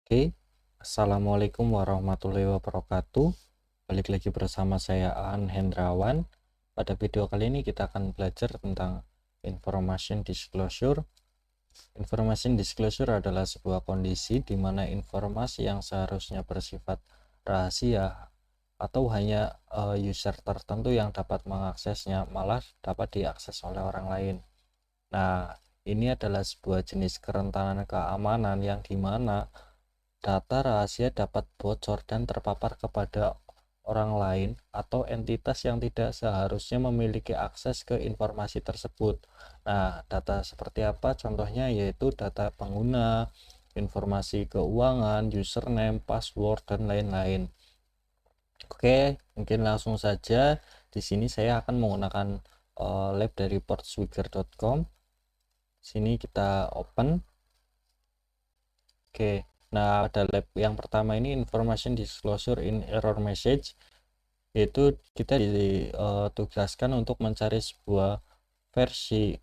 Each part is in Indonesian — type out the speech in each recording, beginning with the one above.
Oke, Assalamualaikum warahmatullahi wabarakatuh. Balik lagi bersama saya Aan Hendrawan. Pada video kali ini kita akan belajar tentang information disclosure. Information disclosure adalah sebuah kondisi di mana informasi yang seharusnya bersifat rahasia atau hanya user tertentu yang dapat mengaksesnya malah dapat diakses oleh orang lain. Nah, ini adalah sebuah jenis kerentanan keamanan yang dimana data rahasia dapat bocor dan terpapar kepada orang lain atau entitas yang tidak seharusnya memiliki akses ke informasi tersebut. Nah, data seperti apa? Contohnya yaitu data pengguna, informasi keuangan, username, password, dan lain-lain. Oke, mungkin langsung saja. Di sini saya akan menggunakan lab dari portswigger.com. Sini kita open. Oke. Nah, pada lab yang pertama ini information disclosure in error message, yaitu kita ditugaskan untuk mencari sebuah versi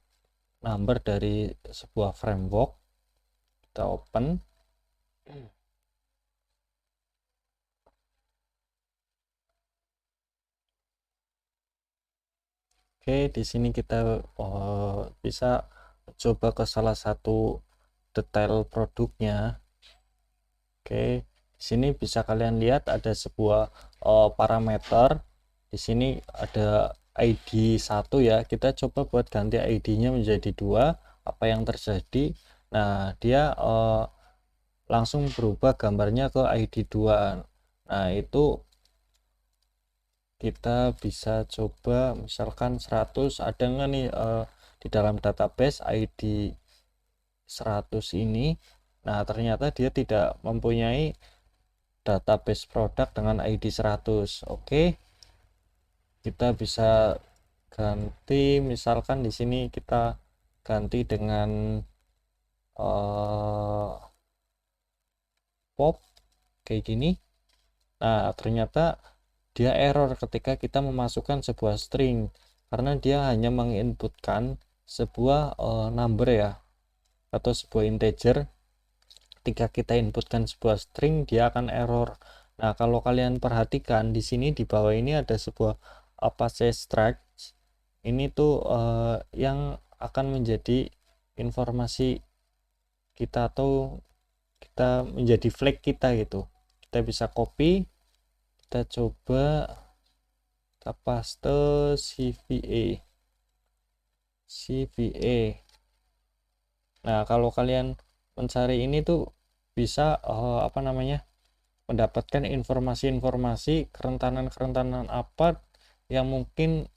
number dari sebuah framework. Kita open. Oke, di sini kita bisa coba ke salah satu detail produknya. Oke, di sini bisa kalian lihat ada sebuah parameter. Di sini ada ID 1 ya. Kita coba buat ganti ID-nya menjadi 2. Apa yang terjadi? Nah, dia langsung berubah gambarnya ke ID 2. Nah, itu kita bisa coba misalkan 100, ada nggak nih di dalam database ID 100 ini. Nah, ternyata dia tidak mempunyai database produk dengan ID 100. Oke. Kita bisa ganti, misalkan di sini kita ganti dengan pop kayak gini. Nah, ternyata dia error ketika kita memasukkan sebuah string karena dia hanya menginputkan sebuah number ya atau sebuah integer. Ketika kita inputkan sebuah string, dia akan error. Nah, kalau kalian perhatikan di sini di bawah ini ada sebuah Apache Struct. Ini tuh yang akan menjadi informasi kita atau kita menjadi flag kita gitu. Kita bisa copy, kita coba kita paste CVE. Nah, kalau kalian mencari ini tuh bisa apa namanya? Mendapatkan informasi-informasi kerentanan-kerentanan apa yang mungkin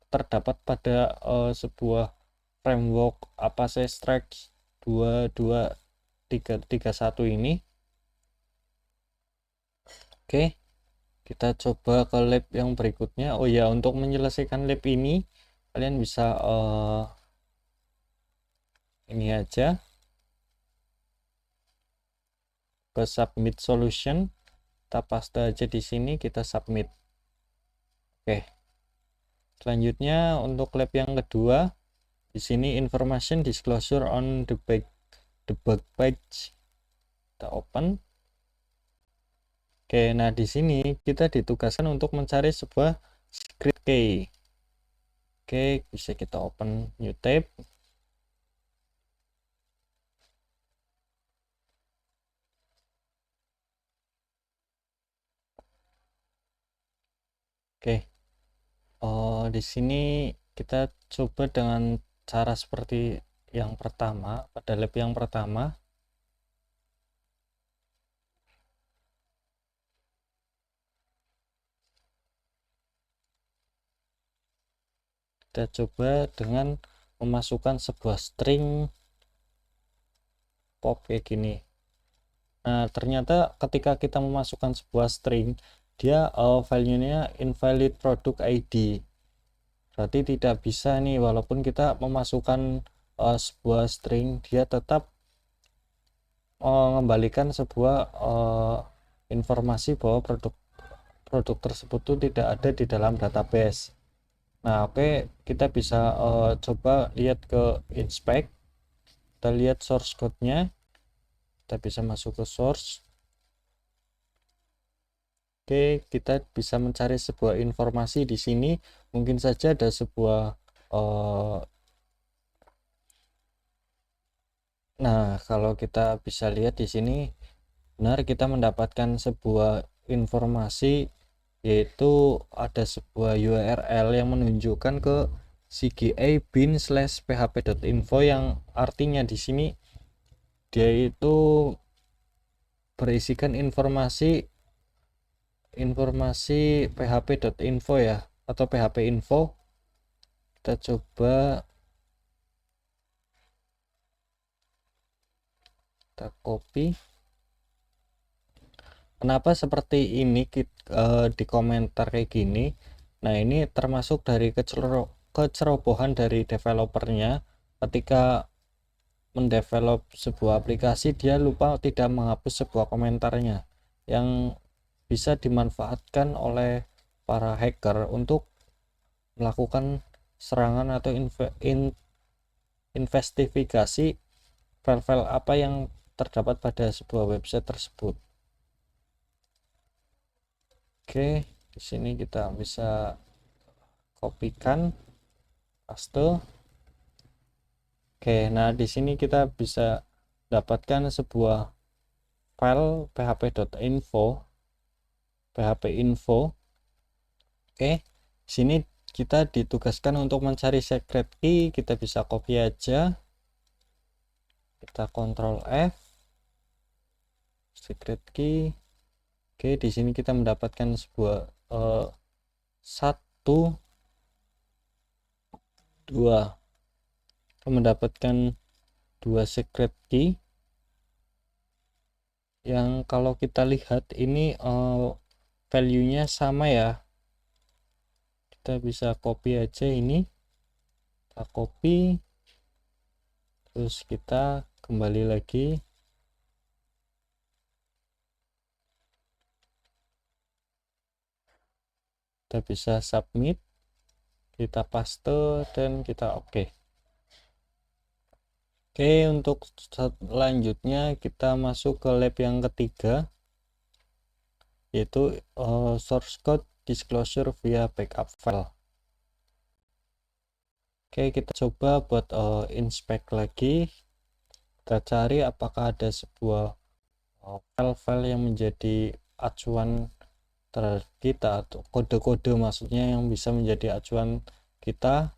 terdapat pada sebuah framework Apache Struct 22331 ini. Oke, kita coba ke lab yang berikutnya. Oh ya, untuk menyelesaikan lab ini kalian bisa ini aja ke submit solution. Kita paste aja di sini, kita submit. Oke. Selanjutnya untuk lab yang kedua, di sini information disclosure on the bug page. Kita open. Oke, nah di sini kita ditugaskan untuk mencari sebuah secret key. Oke, bisa kita open new tab. Oke, di sini kita coba dengan cara seperti yang pertama, pada lab yang pertama. Kita coba dengan memasukkan sebuah string pop kayak gini. Nah, ternyata ketika kita memasukkan sebuah string, dia value-nya invalid product ID. Berarti tidak bisa nih, walaupun kita memasukkan sebuah string, dia tetap mengembalikan sebuah informasi bahwa produk tersebut itu tidak ada di dalam database. Nah, oke, kita bisa coba lihat ke inspect. Kita lihat source code-nya. Kita bisa masuk ke source. Oke, kita bisa mencari sebuah informasi di sini. Mungkin saja ada sebuah nah, kalau kita bisa lihat di sini, benar kita mendapatkan sebuah informasi, yaitu ada sebuah URL yang menunjukkan ke CGA bin/php.info, yang artinya di sini dia itu berisikan informasi php.info ya, atau php info. Kita coba, kita copy. Kenapa seperti ini di komentar kayak gini? Nah, ini termasuk dari kecerobohan dari developernya. Ketika mendevelop sebuah aplikasi, dia lupa tidak menghapus sebuah komentarnya, yang bisa dimanfaatkan oleh para hacker untuk melakukan serangan atau investigasi file-file apa yang terdapat pada sebuah website tersebut. Oke, di sini kita bisa kopikan, paste. Oke, nah di sini kita bisa dapatkan sebuah file php.info, php info. Oke, di sini kita ditugaskan untuk mencari secret key. Kita bisa copy aja, kita Ctrl F, secret key. Oke, di sini kita mendapatkan sebuah 1, 2, mendapatkan 2 secret key, yang kalau kita lihat ini value-nya sama ya. Kita bisa copy aja ini, kita copy, terus kita kembali lagi, kita bisa submit, kita paste, dan kita oke. Oke, untuk selanjutnya kita masuk ke lab yang ketiga, yaitu source code disclosure via backup file. Oke, kita coba buat inspect lagi. Kita cari apakah ada sebuah file-file yang menjadi acuan terhadap kita, atau kode-kode maksudnya yang bisa menjadi acuan kita.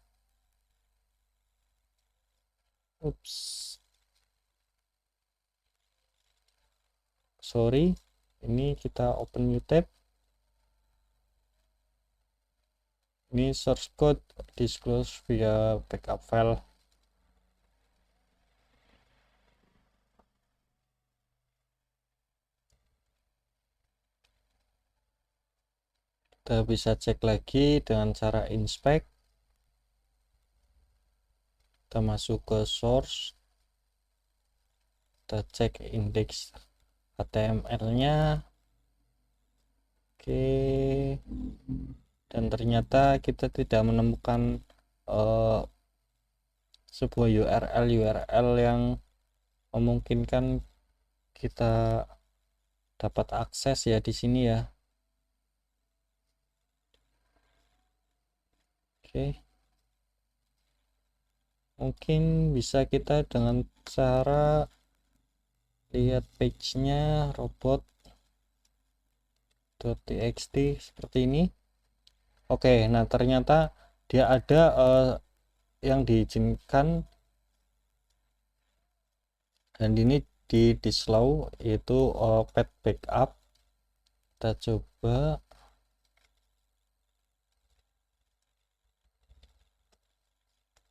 Sorry, ini kita open new tab. Ini source code disclose via backup file. Kita bisa cek lagi dengan cara inspect. Kita masuk ke source, kita cek indeks HTML-nya. Oke, dan ternyata kita tidak menemukan sebuah URL yang memungkinkan kita dapat akses ya di sini ya. Oke, mungkin bisa kita dengan cara lihat page-nya robot.txt seperti ini. Oke, nah ternyata dia ada yang diizinkan, dan ini di disallow, yaitu pet backup. Kita coba,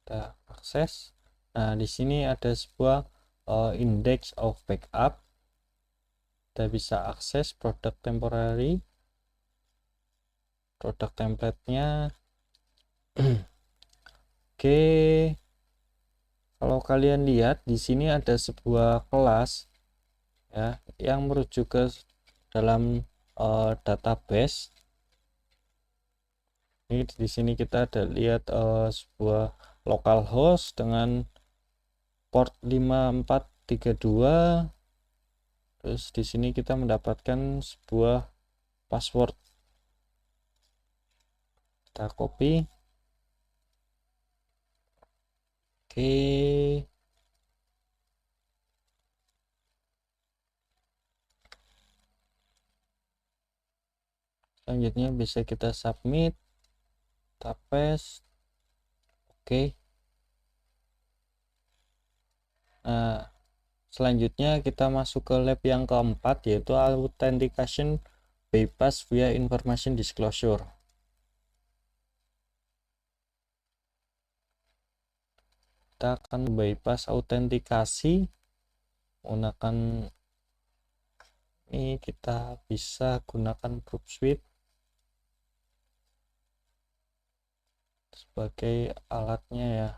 kita akses. Nah, di sini ada sebuah index of backup. Kita bisa akses product temporary, produk template-nya. Oke, kalau kalian lihat di sini ada sebuah kelas ya yang merujuk ke dalam database. Ini di sini kita ada lihat sebuah localhost dengan port 5432. Terus di sini kita mendapatkan sebuah password. Kita copy. Oke. Selanjutnya bisa kita submit, kita paste. Oke. Nah, selanjutnya kita masuk ke lab yang keempat, yaitu authentication bypass via information disclosure. Kita akan bypass autentikasi menggunakan ini, kita bisa gunakan proof suite sebagai alatnya ya.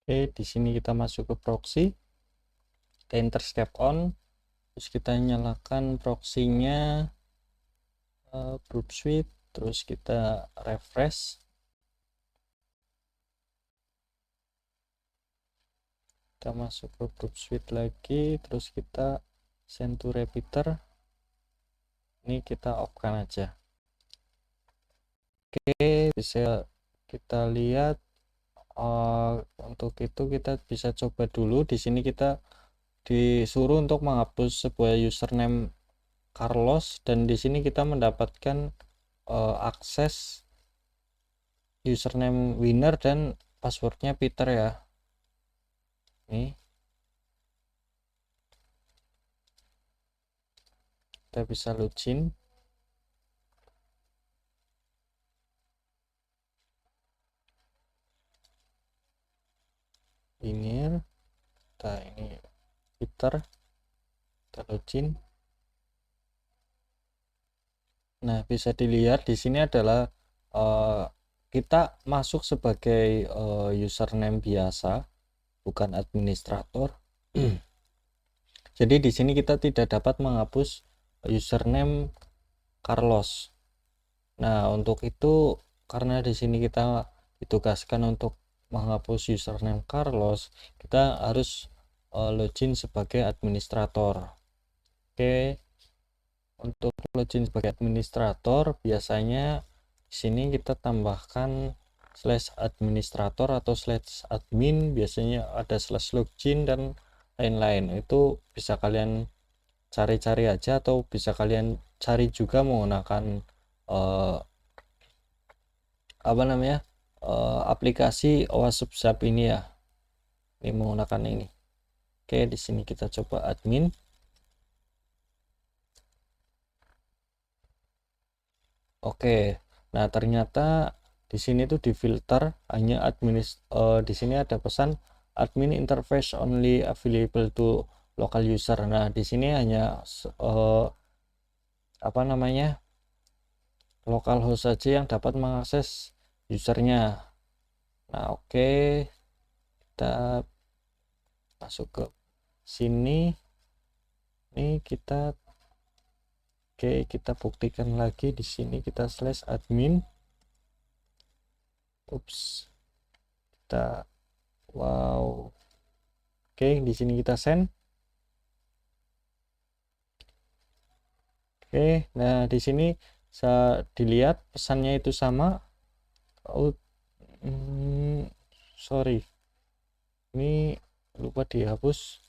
Oke, di sini kita masuk ke proxy, kita enter step on, terus kita nyalakan proxy-nya, proof suite, terus kita refresh. Kita masuk ke proof suite lagi, terus kita send to repeater. Ini kita off-kan aja. Oke, bisa kita lihat. Untuk itu kita bisa coba dulu. Di sini kita disuruh untuk menghapus sebuah username Carlos, dan di sini kita mendapatkan akses username winner dan passwordnya Peter ya. Nih, kita bisa login. Winner, kita ini Peter, kita login. Nah, bisa dilihat di sini adalah kita masuk sebagai username biasa, bukan administrator. Jadi di sini kita tidak dapat menghapus username Carlos. Nah, untuk itu karena di sini kita ditugaskan untuk menghapus username Carlos, kita harus login sebagai administrator. Oke. Untuk login sebagai administrator, biasanya di sini kita tambahkan /administrator atau /admin, biasanya ada /login dan lain-lain. Itu bisa kalian cari-cari aja, atau bisa kalian cari juga menggunakan aplikasi OWASP ini ya. Ini menggunakan ini. Oke, di sini kita coba admin. Oke, nah ternyata di sini tuh di filter hanya di sini ada pesan admin interface only available to local user. Nah, di sini hanya local host saja yang dapat mengakses usernya. Nah, oke, kita masuk ke sini. Ini kita buktikan lagi di sini, kita /admin. Ups, kita wow. Oke, di sini kita send. Oke, nah di sini bisa dilihat pesannya itu sama. Sorry, ini lupa dihapus.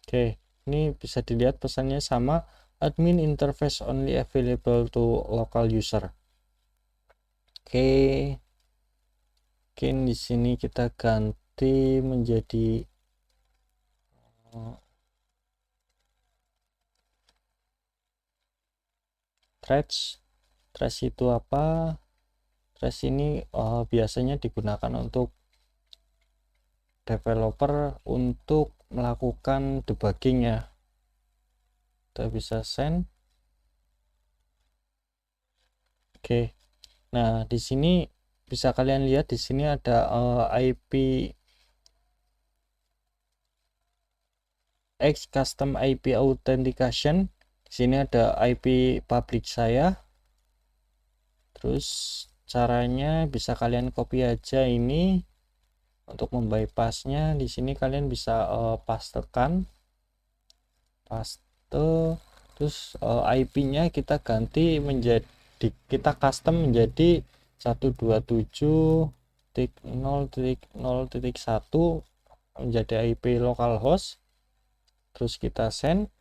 Oke, ini bisa dilihat pesannya sama, admin interface only available to local user. Oke, mungkin di sini kita ganti menjadi threads itu apa? Threads ini biasanya digunakan untuk developer untuk melakukan debugging ya. Kita bisa send. Oke. Nah, di sini bisa kalian lihat di sini ada IP X custom IP authentication. Di sini ada IP public saya. Terus caranya bisa kalian copy aja ini untuk membypassnya. Di sini kalian bisa pastekan, paste, terus IP-nya kita ganti menjadi, kita custom menjadi 127.0.0.1 menjadi IP localhost. Terus kita send.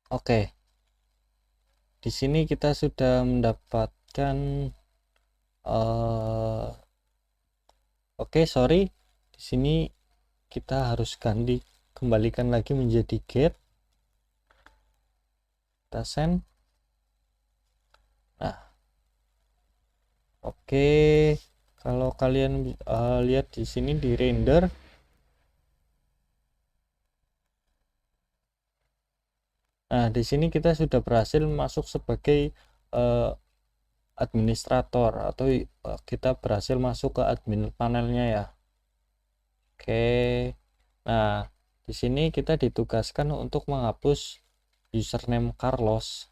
Oke, di sini kita sudah mendapatkan oke, sorry, di sini kita harus kembalikan lagi menjadi get. Kita send. Nah, oke, kalau kalian lihat di sini di render, nah di sini kita sudah berhasil masuk sebagai administrator, atau kita berhasil masuk ke admin panelnya ya. Oke, nah di sini kita ditugaskan untuk menghapus username Carlos.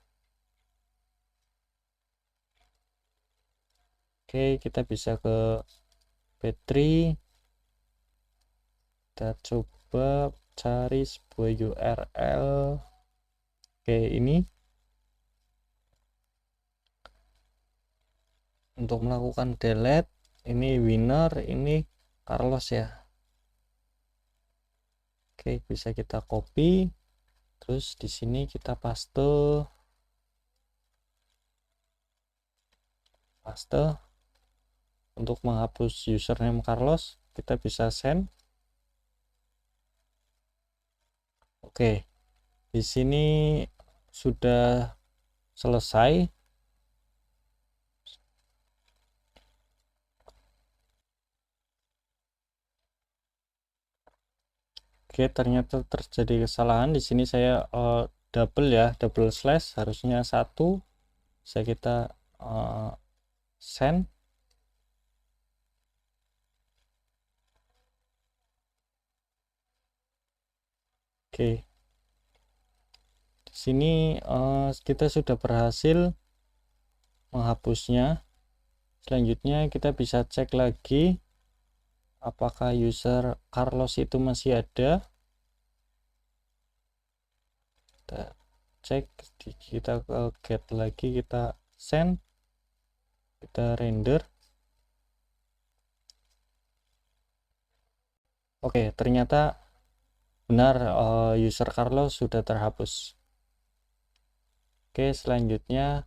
Oke, kita bisa ke Petri, kita coba cari sebuah URL. Oke, ini untuk melakukan delete, ini winner, ini Carlos ya. Oke, bisa kita copy, terus di sini kita paste untuk menghapus username Carlos. Kita bisa send. Oke, di sini sudah selesai. Oke, ternyata terjadi kesalahan di sini. Saya double ya, double slash, harusnya satu. Bisa kita send. Oke, di sini kita sudah berhasil menghapusnya. Selanjutnya kita bisa cek lagi apakah user Carlos itu masih ada. Kita cek, kita ke get lagi, kita send, kita render. Oke, ternyata benar, user Carlos sudah terhapus. Oke, selanjutnya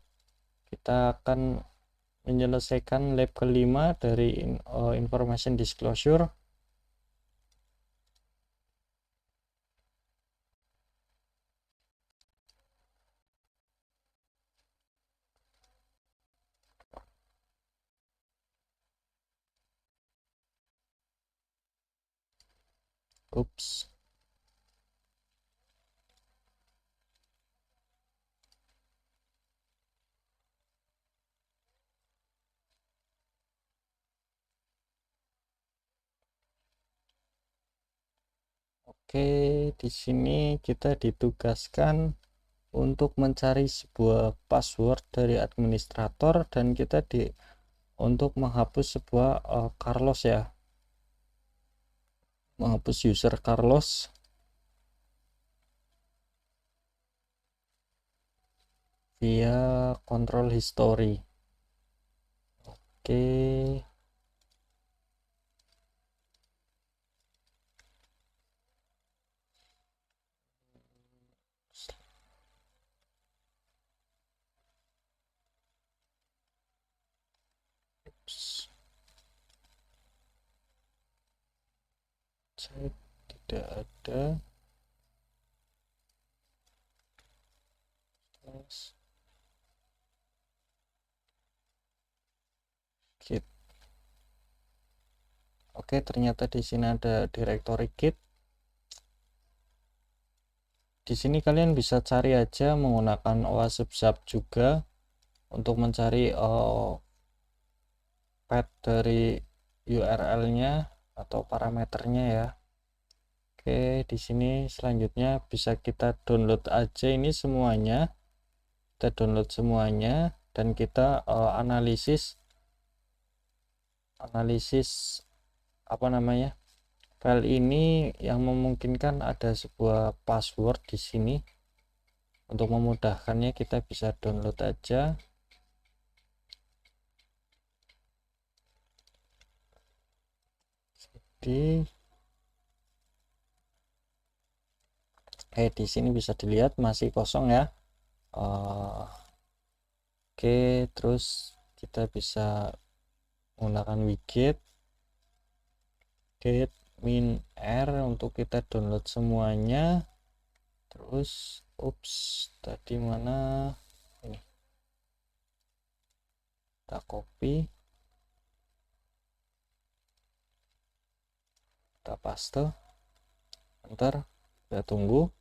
kita akan menyelesaikan lab kelima dari information disclosure. Ups. Oke, di sini kita ditugaskan untuk mencari sebuah password dari administrator, dan kita untuk menghapus sebuah Carlos ya, menghapus user Carlos via control history. Oke, saya tidak ada. Git. Oke, ternyata di sini ada directory git. Di sini kalian bisa cari aja menggunakan OASP-ZAP juga untuk mencari path dari URL-nya atau parameternya ya. Oke, di sini selanjutnya bisa kita download aja ini semuanya. Kita download semuanya dan kita analisis apa namanya? File ini yang memungkinkan ada sebuah password di sini. Untuk memudahkannya kita bisa download aja. Di sini bisa dilihat masih kosong ya. Oke, terus kita bisa menggunakan widget get min r untuk kita download semuanya. Terus tadi mana ini, kita copy, kita paste, ntar kita tunggu.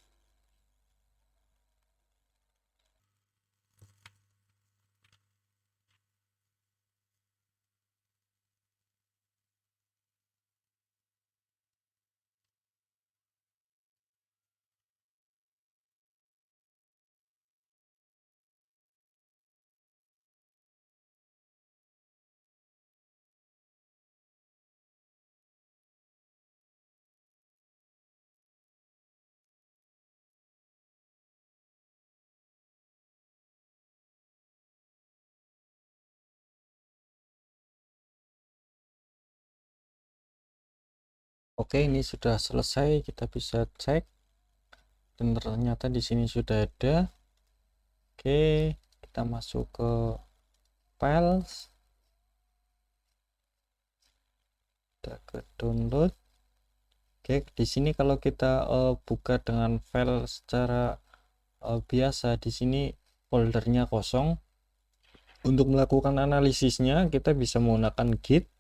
Oke, ini sudah selesai, kita bisa cek dan ternyata di sini sudah ada. Oke, kita masuk ke files, kita ke download. Oke, di sini kalau kita buka dengan file secara biasa, di sini foldernya kosong. Untuk melakukan analisisnya kita bisa menggunakan git.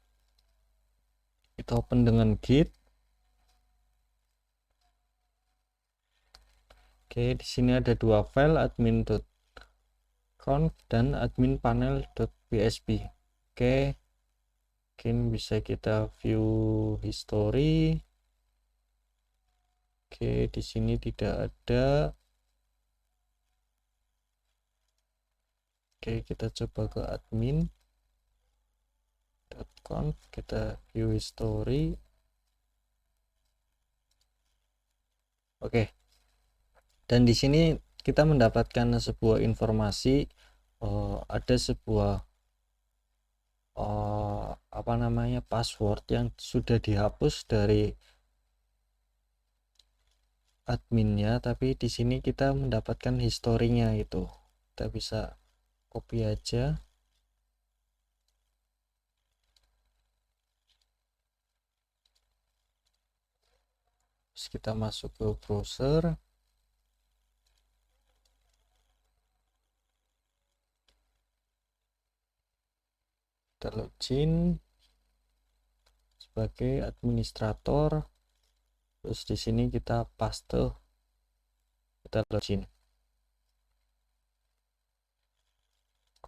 Kita open dengan git. Oke, di sini ada dua file, admin.conf dan adminpanel.php. Oke, mungkin bisa kita view history. Oke, di sini tidak ada. Oke, kita coba ke admin.conf, kita view history. Oke, dan di sini kita mendapatkan sebuah informasi, ada sebuah apa namanya, password yang sudah dihapus dari adminnya, tapi di sini kita mendapatkan historinya itu. Kita bisa copy aja. Terus kita masuk ke browser. Kita login sebagai administrator. Terus di sini kita paste, kita login.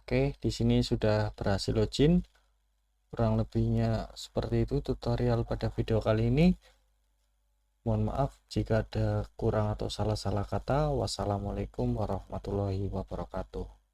Oke, di sini sudah berhasil login. Kurang lebihnya seperti itu tutorial pada video kali ini. Mohon maaf jika ada kurang atau salah-salah kata. Wassalamualaikum warahmatullahi wabarakatuh.